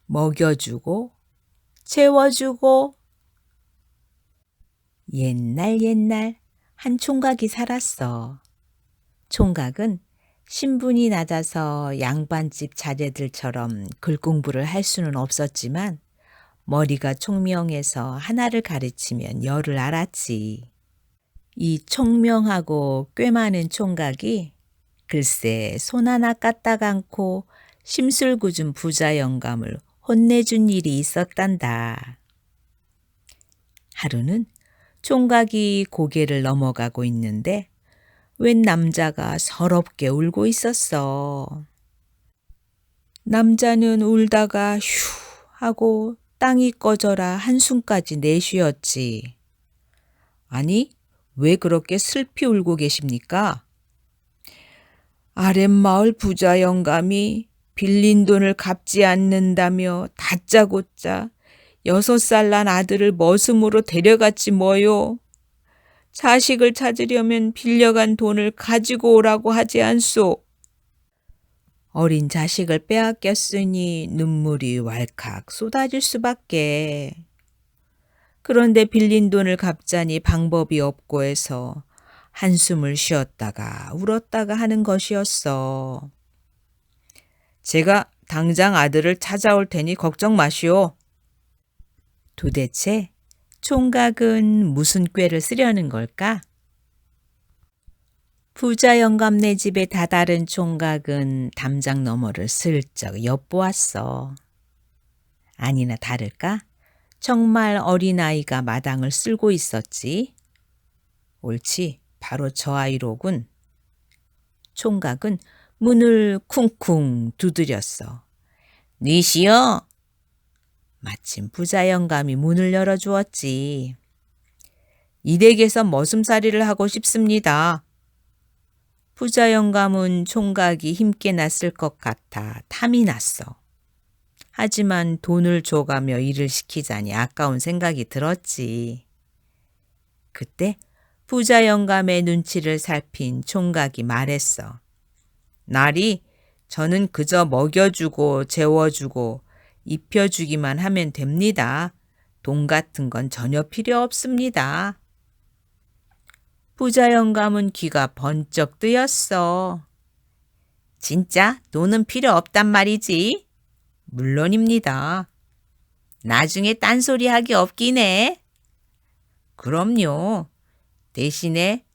먹여주고 재워주고. 옛날 한 총각이 살았어. 총각은 신분이 낮아서 양반집 자제들처럼 글 공부를 할 수는 없었지만 머리가 총명해서 하나를 가르치면 열을 알았지. 이 총명하고 꽤 많은 총각이 글쎄 손 하나 까딱 않고 심술궂은 부자 영감을 혼내준 일이 있었단다. 하루는 총각이 고개를 넘어가고 있는데 웬 남자가 서럽게 울고 있었어. 남자는 울다가 휴 하고 땅이 꺼져라 한숨까지 내쉬었지. 아니, 왜 그렇게 슬피 울고 계십니까? 아랫마을 부자 영감이 빌린 돈을 갚지 않는다며 다짜고짜 6살 난 아들을 머슴으로 데려갔지 뭐요. 자식을 찾으려면 빌려간 돈을 가지고 오라고 하지 않소. 어린 자식을 빼앗겼으니 눈물이 왈칵 쏟아질 수밖에. 그런데 빌린 돈을 갚자니 방법이 없고 해서 한숨을 쉬었다가 울었다가 하는 것이었어. 제가 당장 아들을 찾아올 테니 걱정 마시오. 도대체 총각은 무슨 꾀를 쓰려는 걸까? 부자 영감네 집에 다다른 총각은 담장 너머를 슬쩍 엿보았어. 아니나 다를까? 정말 어린아이가 마당을 쓸고 있었지. 옳지, 바로 저 아이로군. 총각은 문을 쿵쿵 두드렸어. 니시여? 마침 부자 영감이 문을 열어주었지. 이 댁에서 머슴살이를 하고 싶습니다. 부자 영감은 총각이 힘께 났을 것 같아 탐이 났어. 하지만 돈을 줘가며 일을 시키자니 아까운 생각이 들었지. 그때 부자 영감의 눈치를 살핀 총각이 말했어. 나리, 저는 그저 먹여주고 재워주고 입혀주기만 하면 됩니다. 돈 같은 건 전혀 필요 없습니다. 부자 영감은 귀가 번쩍 뜨였어. 진짜 돈은 필요 없단 말이지? 물론입니다. 나중에 딴소리 하기 없긴 해. 그럼요. 대신에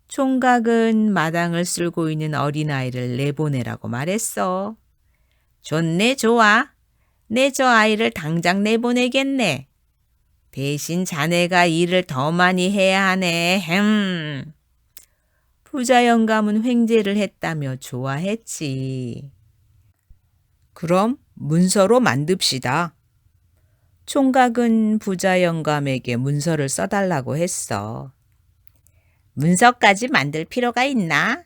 총각은 마당을 쓸고 있는 어린아이를 내보내라고 말했어. 좋네, 좋아. 내 저 아이를 당장 내보내겠네. 대신 자네가 일을 더 많이 해야 하네. 부자 영감은 횡재를 했다며 좋아했지. 그럼 문서로 만듭시다. 총각은 부자 영감에게 문서를 써달라고 했어. 문서까지 만들 필요가 있나?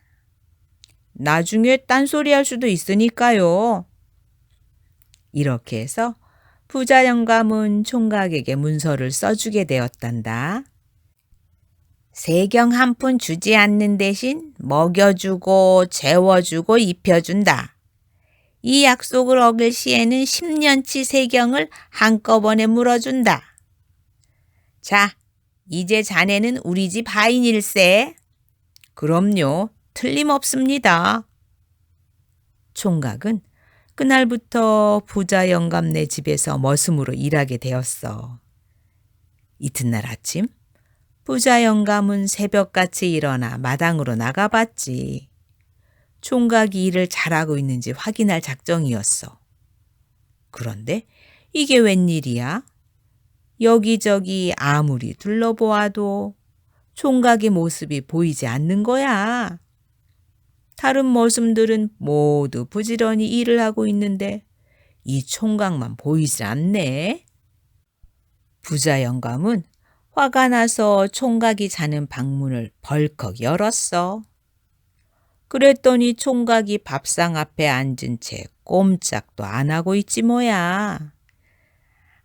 나중에 딴소리 할 수도 있으니까요. 이렇게 해서 부자 영감은 총각에게 문서를 써주게 되었단다. 세경 한 푼 주지 않는 대신 먹여주고 재워주고 입혀준다. 이 약속을 어길 시에는 10년치 세경을 한꺼번에 물어준다. 자, 이제 자네는 우리 집 하인일세. 그럼요, 틀림없습니다. 총각은 그날부터 부자 영감네 집에서 머슴으로 일하게 되었어. 이튿날 아침 부자 영감은 새벽같이 일어나 마당으로 나가봤지. 총각이 일을 잘하고 있는지 확인할 작정이었어. 그런데 이게 웬일이야? 여기저기 아무리 둘러보아도 총각의 모습이 보이지 않는 거야. 다른 머슴들은 모두 부지런히 일을 하고 있는데 이 총각만 보이지 않네. 부자 영감은 화가 나서 총각이 자는 방문을 벌컥 열었어. 그랬더니 총각이 밥상 앞에 앉은 채 꼼짝도 안 하고 있지 뭐야.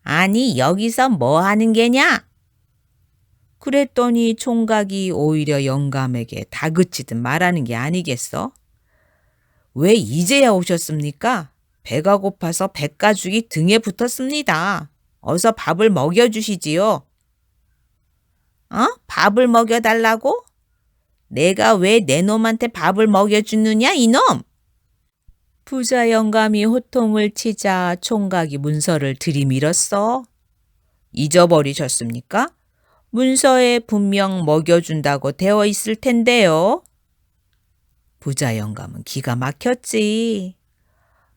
아니, 여기서 뭐 하는 게냐? 그랬더니 총각이 오히려 영감에게 다그치듯 말하는 게 아니겠어? 왜 이제야 오셨습니까? 배가 고파서 백가죽이 등에 붙었습니다. 어서 밥을 먹여주시지요. 밥을 먹여달라고? 내가 왜 내 놈한테 밥을 먹여주느냐, 이놈? 부자 영감이 호통을 치자 총각이 문서를 들이밀었어. 잊어버리셨습니까? 문서에 분명 먹여준다고 되어 있을 텐데요. 부자 영감은 기가 막혔지.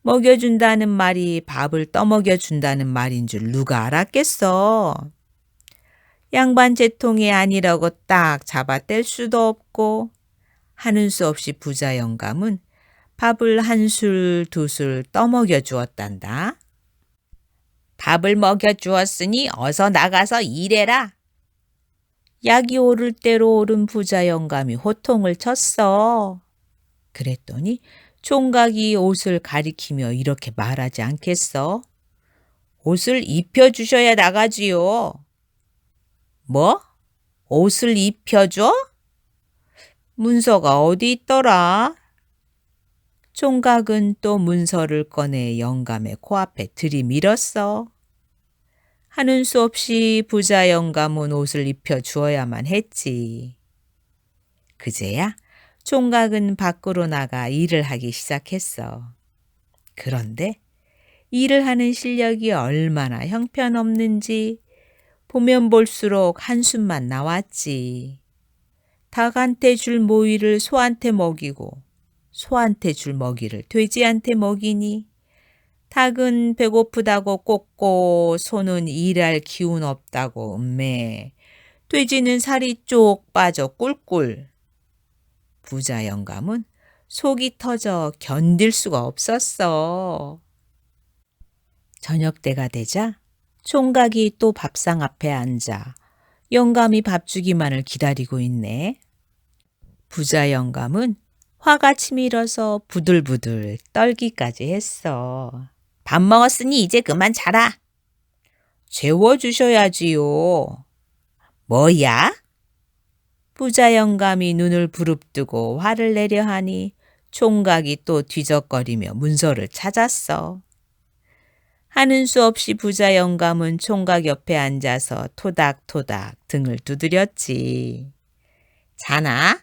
먹여준다는 말이 밥을 떠먹여준다는 말인 줄 누가 알았겠어. 양반 제통이 아니라고 딱 잡아뗄 수도 없고 하는 수 없이 부자 영감은 밥을 한 술, 두 술 떠먹여 주었단다. 밥을 먹여 주었으니 어서 나가서 일해라. 약이 오를 대로 오른 부자 영감이 호통을 쳤어. 그랬더니 총각이 옷을 가리키며 이렇게 말하지 않겠어? 옷을 입혀주셔야 나가지요. 뭐? 옷을 입혀줘? 문서가 어디 있더라? 총각은 또 문서를 꺼내 영감의 코앞에 들이밀었어. 하는 수 없이 부자 영감은 옷을 입혀 주어야만 했지. 그제야 총각은 밖으로 나가 일을 하기 시작했어. 그런데 일을 하는 실력이 얼마나 형편없는지 보면 볼수록 한숨만 나왔지. 닭한테 줄 모이를 소한테 먹이고 소한테 줄 먹이를 돼지한테 먹이니 닭은 배고프다고 꽂고 소는 일할 기운 없다고 음매 돼지는 살이 쪽 빠져 꿀꿀. 부자 영감은 속이 터져 견딜 수가 없었어. 저녁 때가 되자 총각이 또 밥상 앞에 앉아 영감이 밥 주기만을 기다리고 있네. 부자 영감은 화가 치밀어서 부들부들 떨기까지 했어. 밥 먹었으니 이제 그만 자라. 재워주셔야지요. 뭐야? 부자 영감이 눈을 부릅뜨고 화를 내려 하니 총각이 또 뒤적거리며 문서를 찾았어. 하는 수 없이 부자 영감은 총각 옆에 앉아서 토닥토닥 등을 두드렸지. 자나?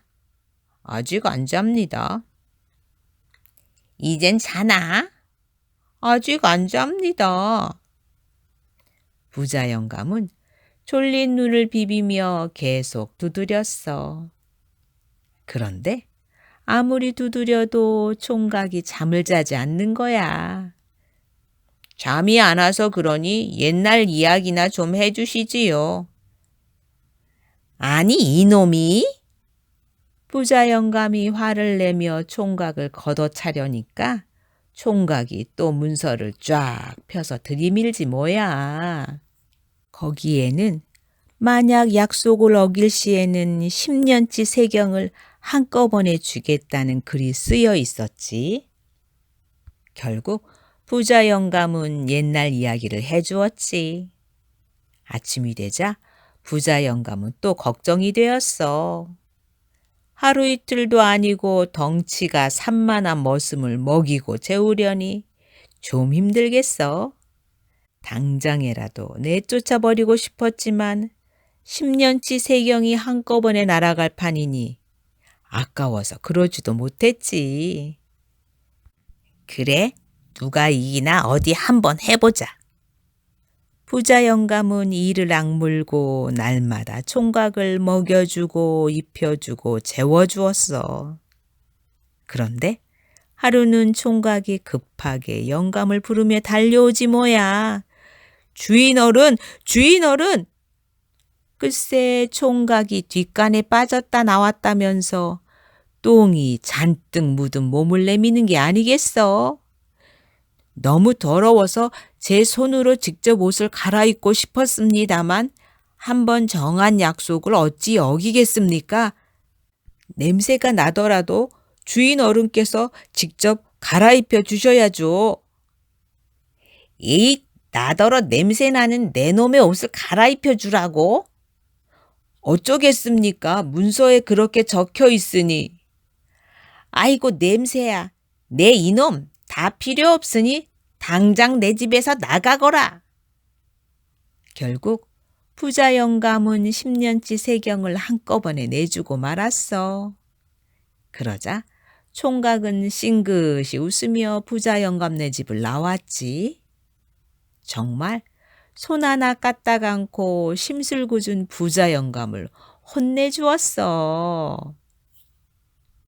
아직 안 잡니다. 이젠 자나? 아직 안 잡니다. 부자 영감은 졸린 눈을 비비며 계속 두드렸어. 그런데 아무리 두드려도 총각이 잠을 자지 않는 거야. 잠이 안 와서 그러니 옛날 이야기나 좀 해주시지요. 아니 이놈이? 부자 영감이 화를 내며 총각을 걷어차려니까 총각이 또 문서를 쫙 펴서 들이밀지 뭐야. 거기에는 만약 약속을 어길 시에는 10년치 세경을 한꺼번에 주겠다는 글이 쓰여 있었지. 결국 부자 영감은 옛날 이야기를 해주었지. 아침이 되자 부자 영감은 또 걱정이 되었어. 하루 이틀도 아니고 덩치가 산만한 머슴을 먹이고 재우려니 좀 힘들겠어. 당장에라도 내쫓아버리고 싶었지만 10년치 세경이 한꺼번에 날아갈 판이니 아까워서 그러지도 못했지. 그래, 누가 이기나 어디 한번 해보자. 부자 영감은 이를 악물고 날마다 총각을 먹여주고 입혀주고 재워주었어. 그런데 하루는 총각이 급하게 영감을 부르며 달려오지 뭐야. 주인 어른, 주인 어른! 글쎄 총각이 뒷간에 빠졌다 나왔다면서 똥이 잔뜩 묻은 몸을 내미는 게 아니겠어. 너무 더러워서 제 손으로 직접 옷을 갈아입고 싶었습니다만 한번 정한 약속을 어찌 어기겠습니까? 냄새가 나더라도 주인 어른께서 직접 갈아입혀 주셔야죠. 이 나더러 냄새나는 내 놈의 옷을 갈아입혀 주라고? 어쩌겠습니까? 문서에 그렇게 적혀 있으니. 아이고 냄새야. 내 이놈 다 필요 없으니 당장 내 집에서 나가거라. 결국 부자 영감은 10년치 세경을 한꺼번에 내주고 말았어. 그러자 총각은 싱긋이 웃으며 부자 영감네 집을 나왔지. 정말 손 하나 까딱 않고 심술궂은 부자 영감을 혼내주었어.